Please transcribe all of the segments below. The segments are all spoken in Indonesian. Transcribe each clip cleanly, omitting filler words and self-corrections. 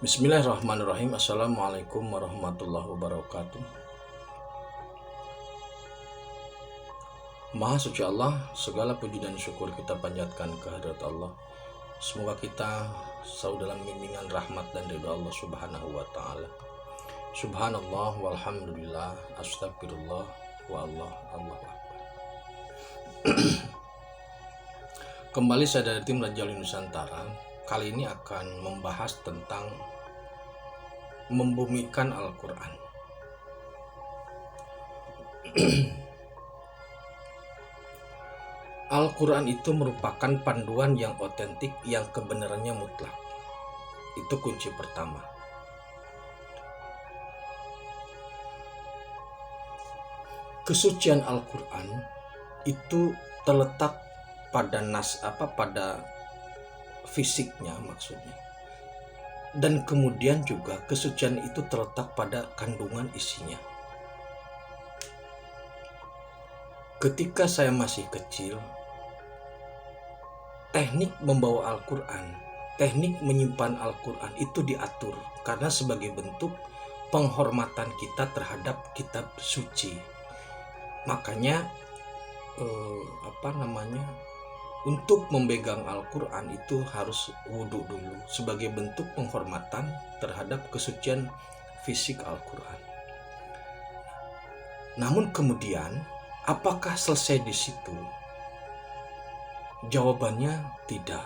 Bismillahirrahmanirrahim. Assalamualaikum warahmatullahi wabarakatuh. Maha suci Allah, segala puji dan syukur kita panjatkan kehadirat Allah. Semoga kita selalu dalam bimbingan rahmat dan ridha Allah Subhanahu wa taala. Subhanallah walhamdulillah, astagfirullah wa Allahu akbar. Kembali saya dari tim Raja Nusantara. Kali ini akan membahas tentang membumikan Al-Quran. Al-Quran itu merupakan panduan yang otentik yang kebenarannya mutlak. Itu kunci pertama. Kesucian Al-Quran itu terletak pada pada fisiknya maksudnya. Dan kemudian juga kesucian itu terletak pada kandungan isinya. Ketika saya masih kecil, teknik membawa Al-Quran, teknik menyimpan Al-Quran itu diatur karena sebagai bentuk penghormatan kita terhadap kitab suci. Makanya untuk memegang Al-Quran itu harus wudhu dulu sebagai bentuk penghormatan terhadap kesucian fisik Al-Quran. Namun kemudian, apakah selesai di situ? Jawabannya tidak.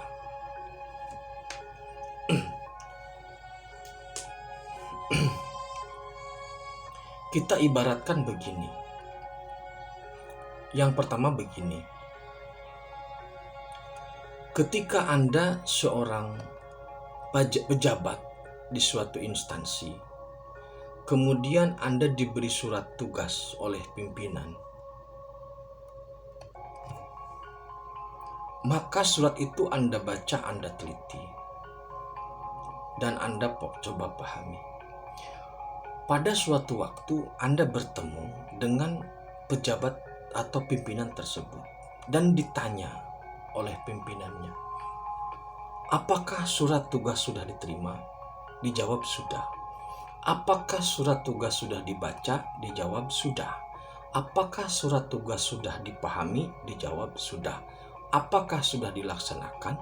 Kita ibaratkan begini. Yang pertama begini. Ketika Anda seorang pejabat di suatu instansi, kemudian Anda diberi surat tugas oleh pimpinan, maka surat itu Anda baca, Anda teliti, dan Anda coba pahami. Pada suatu waktu Anda bertemu dengan pejabat atau pimpinan tersebut dan ditanya oleh pimpinannya, apakah surat tugas sudah diterima? Dijawab sudah. Apakah surat tugas sudah dibaca? Dijawab sudah. Apakah surat tugas sudah dipahami? Dijawab sudah. Apakah sudah dilaksanakan?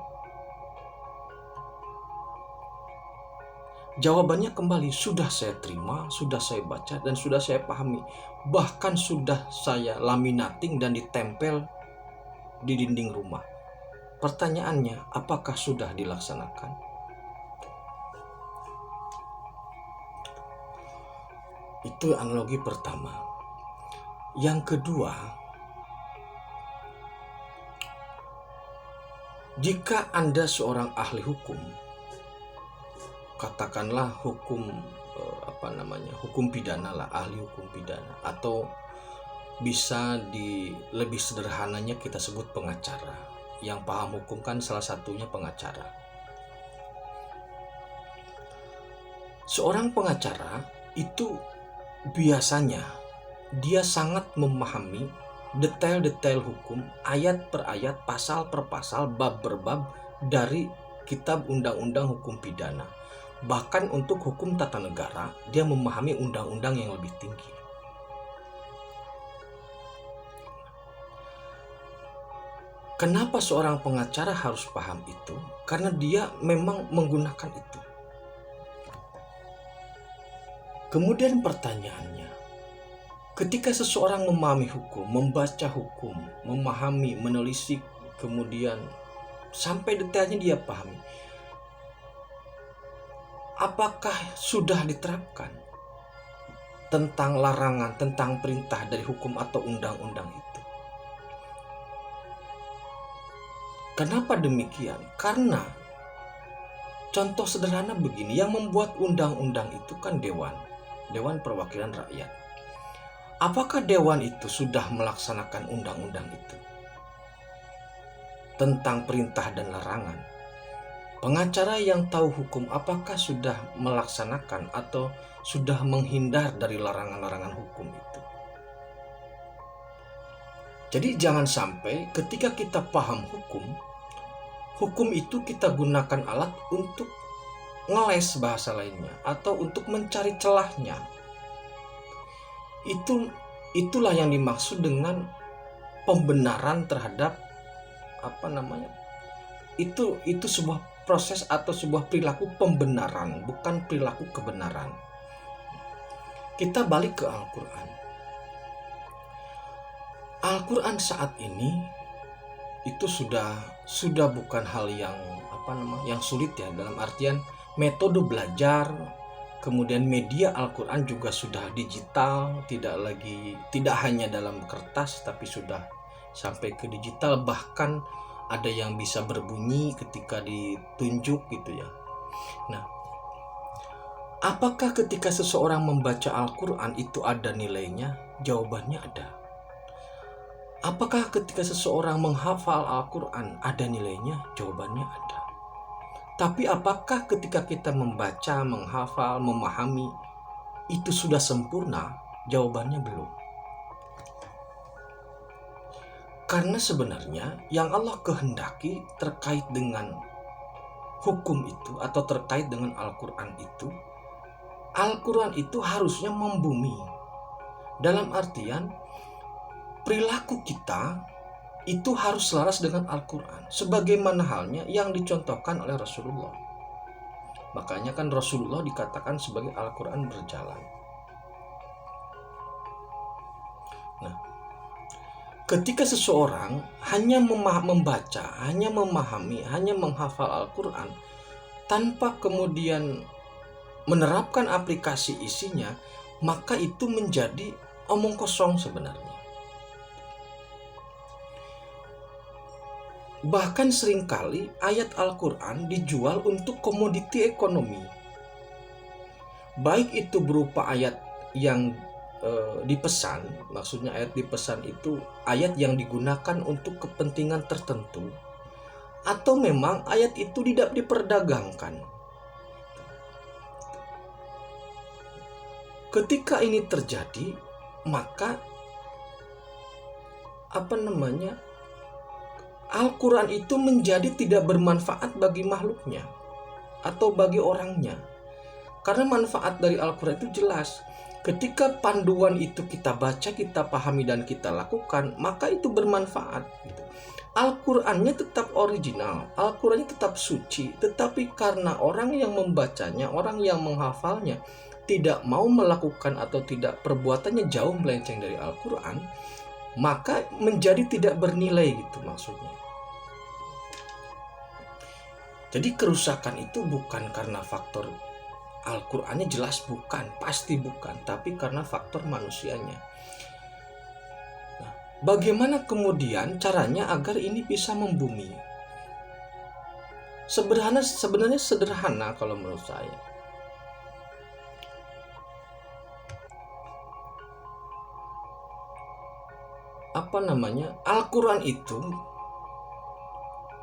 Jawabannya kembali, sudah saya terima, sudah saya baca, dan sudah saya pahami. Bahkan sudah saya laminating dan ditempel di dinding rumah. Pertanyaannya, apakah sudah dilaksanakan? Itu analogi pertama. Yang kedua, jika Anda seorang ahli hukum, katakanlah hukum hukum pidana lah, ahli hukum pidana, atau bisa lebih sederhananya kita sebut pengacara. Yang paham hukum kan salah satunya pengacara. Seorang pengacara itu biasanya dia sangat memahami detail-detail hukum, ayat per ayat, pasal per pasal, bab per bab dari kitab undang-undang hukum pidana. Bahkan untuk hukum tata negara, dia memahami undang-undang yang lebih tinggi. Kenapa seorang pengacara harus paham itu? Karena dia memang menggunakan itu. Kemudian pertanyaannya, ketika seseorang memahami hukum, membaca hukum, memahami, menelisik, kemudian sampai detailnya dia pahami, apakah sudah diterapkan tentang larangan, tentang perintah dari hukum atau undang-undang itu? Kenapa demikian? Karena contoh sederhana begini, yang membuat undang-undang itu kan Dewan Perwakilan Rakyat. Apakah Dewan itu sudah melaksanakan undang-undang itu? Tentang perintah dan larangan. Pengacara yang tahu hukum apakah sudah melaksanakan atau sudah menghindar dari larangan-larangan hukum itu? Jadi jangan sampai ketika kita paham hukum itu kita gunakan alat untuk ngeles bahasa lainnya, atau untuk mencari celahnya. Itulah yang dimaksud dengan pembenaran terhadap itu sebuah proses atau sebuah perilaku pembenaran, bukan perilaku kebenaran. Kita balik ke Al-Quran. Al-Quran saat ini itu sudah bukan hal yang yang sulit ya, dalam artian metode belajar, kemudian media Al-Quran juga sudah digital, tidak hanya dalam kertas tapi sudah sampai ke digital, bahkan ada yang bisa berbunyi ketika ditunjuk gitu ya. Nah, apakah ketika seseorang membaca Al-Quran itu ada nilainya? Jawabannya ada. Apakah ketika seseorang menghafal Al-Quran ada nilainya? Jawabannya ada. Tapi apakah ketika kita membaca, menghafal, memahami itu sudah sempurna? Jawabannya belum. Karena sebenarnya yang Allah kehendaki terkait dengan hukum itu atau terkait dengan Al-Quran itu harusnya membumi. Dalam artian perilaku kita itu harus selaras dengan Al-Quran, sebagaimana halnya yang dicontohkan oleh Rasulullah. Makanya kan Rasulullah dikatakan sebagai Al-Quran berjalan. Nah, ketika seseorang hanya membaca, hanya memahami, hanya menghafal Al-Quran tanpa kemudian menerapkan aplikasi isinya, maka itu menjadi omong kosong sebenarnya. Bahkan seringkali ayat Al-Quran dijual untuk komoditi ekonomi. Baik itu berupa ayat yang dipesan, maksudnya ayat dipesan itu ayat yang digunakan untuk kepentingan tertentu, atau memang ayat itu tidak diperdagangkan. Ketika ini terjadi, maka Al-Quran itu menjadi tidak bermanfaat bagi makhluknya atau bagi orangnya. Karena manfaat dari Al-Quran itu jelas. Ketika panduan itu kita baca, kita pahami, dan kita lakukan, maka itu bermanfaat. Al-Qurannya tetap original, Al-Qurannya tetap suci. Tetapi karena orang yang membacanya, orang yang menghafalnya tidak mau melakukan atau tidak, perbuatannya jauh melenceng dari Al-Quran, maka menjadi tidak bernilai gitu maksudnya. Jadi kerusakan itu bukan karena faktor Al-Qur'annya, jelas bukan, pasti bukan, tapi karena faktor manusianya. Nah, bagaimana kemudian caranya agar ini bisa membumi? Sebenarnya sederhana kalau menurut saya. Al-Quran itu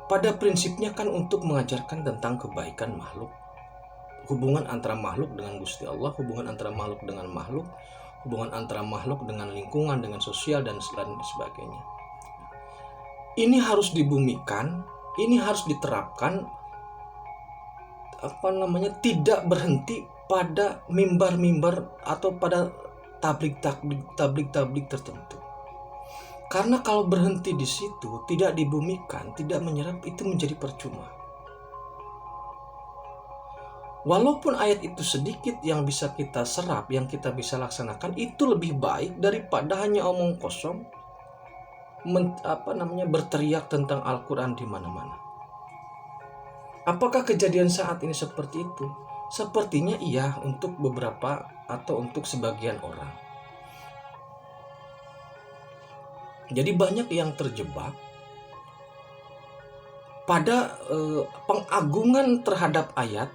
pada prinsipnya kan untuk mengajarkan tentang kebaikan makhluk, hubungan antara makhluk dengan Gusti Allah, hubungan antara makhluk dengan makhluk, hubungan antara makhluk dengan lingkungan, dengan sosial, dan sebagainya. Ini harus dibumikan, ini harus diterapkan, tidak berhenti pada mimbar-mimbar atau pada tablik tertentu. Karena kalau berhenti di situ, tidak dibumikan, tidak menyerap, itu menjadi percuma. Walaupun ayat itu sedikit yang bisa kita serap, yang kita bisa laksanakan, itu lebih baik daripada hanya omong kosong, berteriak tentang Al-Quran di mana-mana. Apakah kejadian saat ini seperti itu? Sepertinya iya, untuk beberapa atau untuk sebagian orang. Jadi banyak yang terjebak pada pengagungan terhadap ayat,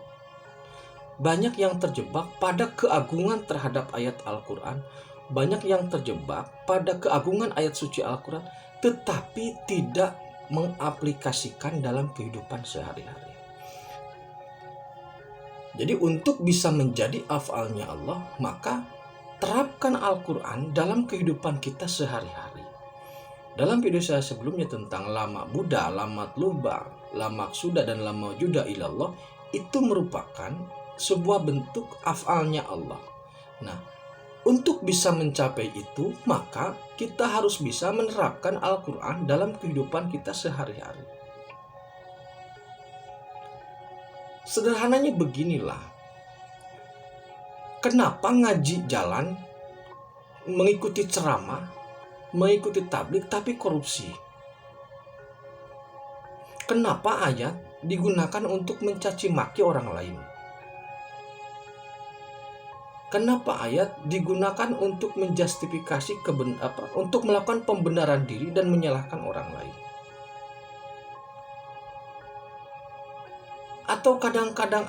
banyak yang terjebak pada keagungan terhadap ayat Al-Quran, banyak yang terjebak pada keagungan ayat suci Al-Quran, tetapi tidak mengaplikasikan dalam kehidupan sehari-hari. Jadi untuk bisa menjadi afalnya Allah, maka terapkan Al-Quran dalam kehidupan kita sehari-hari. Dalam video saya sebelumnya tentang lama Buddha, lama Tluba, lama Maksuda, dan lama Juda ilallah, itu merupakan sebuah bentuk af'alnya Allah. Nah, untuk bisa mencapai itu, maka kita harus bisa menerapkan Al-Quran dalam kehidupan kita sehari-hari. Sederhananya beginilah, kenapa ngaji jalan, mengikuti ceramah, mengikuti tablik, tapi korupsi? Kenapa ayat digunakan untuk mencaci maki orang lain? Kenapa ayat digunakan untuk menjustifikasi untuk melakukan pembenaran diri dan menyalahkan orang lain? Atau kadang-kadang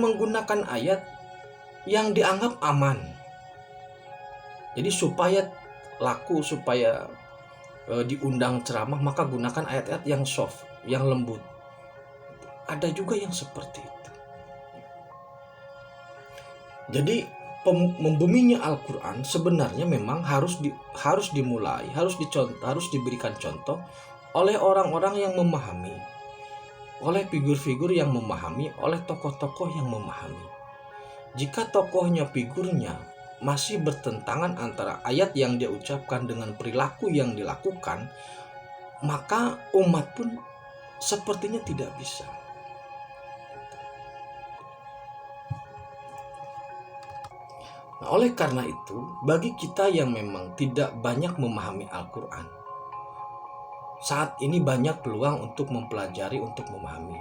menggunakan ayat yang dianggap aman. Jadi supaya laku, supaya diundang ceramah, maka gunakan ayat-ayat yang soft, yang lembut. Ada juga yang seperti itu. Jadi membuminya Al-Quran sebenarnya memang harus dimulai, harus diberikan contoh oleh orang-orang yang memahami, oleh figur-figur yang memahami, oleh tokoh-tokoh yang memahami. Jika tokohnya, figurnya masih bertentangan antara ayat yang dia ucapkan dengan perilaku yang dilakukan, maka umat pun sepertinya tidak bisa. Nah, oleh karena itu, bagi kita yang memang tidak banyak memahami Al-Quran, saat ini banyak peluang untuk mempelajari, untuk memahami.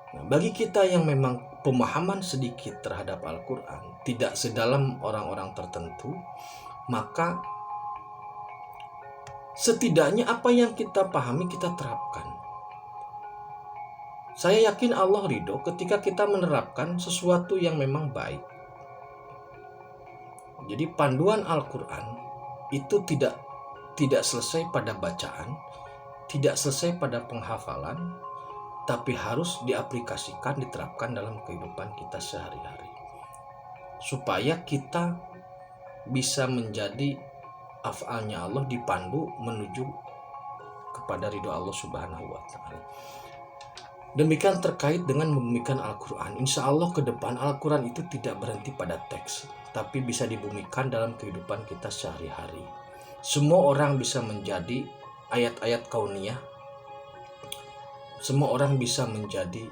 Nah, bagi kita yang memang pemahaman sedikit terhadap Al-Quran, tidak sedalam orang-orang tertentu, maka setidaknya apa yang kita pahami kita terapkan. Saya yakin Allah ridho ketika kita menerapkan sesuatu yang memang baik. Jadi panduan Al-Quran itu tidak selesai pada bacaan, tidak selesai pada penghafalan, tapi harus diaplikasikan, diterapkan dalam kehidupan kita sehari-hari. Supaya kita bisa menjadi af'alnya Allah, dipandu menuju kepada ridho Allah Subhanahu wa Ta'ala. Demikian terkait dengan membumikan Al-Quran. Insya Allah ke depan Al-Quran itu tidak berhenti pada teks, tapi bisa dibumikan dalam kehidupan kita sehari-hari. Semua orang bisa menjadi ayat-ayat kauniyah. Semua orang bisa menjadi,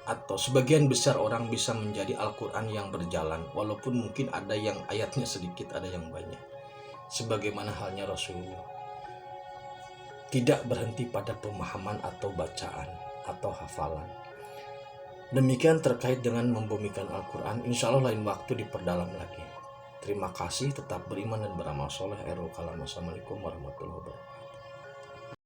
atau sebagian besar orang bisa menjadi Al-Quran yang berjalan, walaupun mungkin ada yang ayatnya sedikit, ada yang banyak. Sebagaimana halnya Rasulullah, tidak berhenti pada pemahaman atau bacaan atau hafalan. Demikian terkait dengan membumikan Al-Quran. Insya Allah lain waktu diperdalam lagi. Terima kasih, tetap beriman dan beramal soleh. Assalamualaikum warahmatullahi wabarakatuh.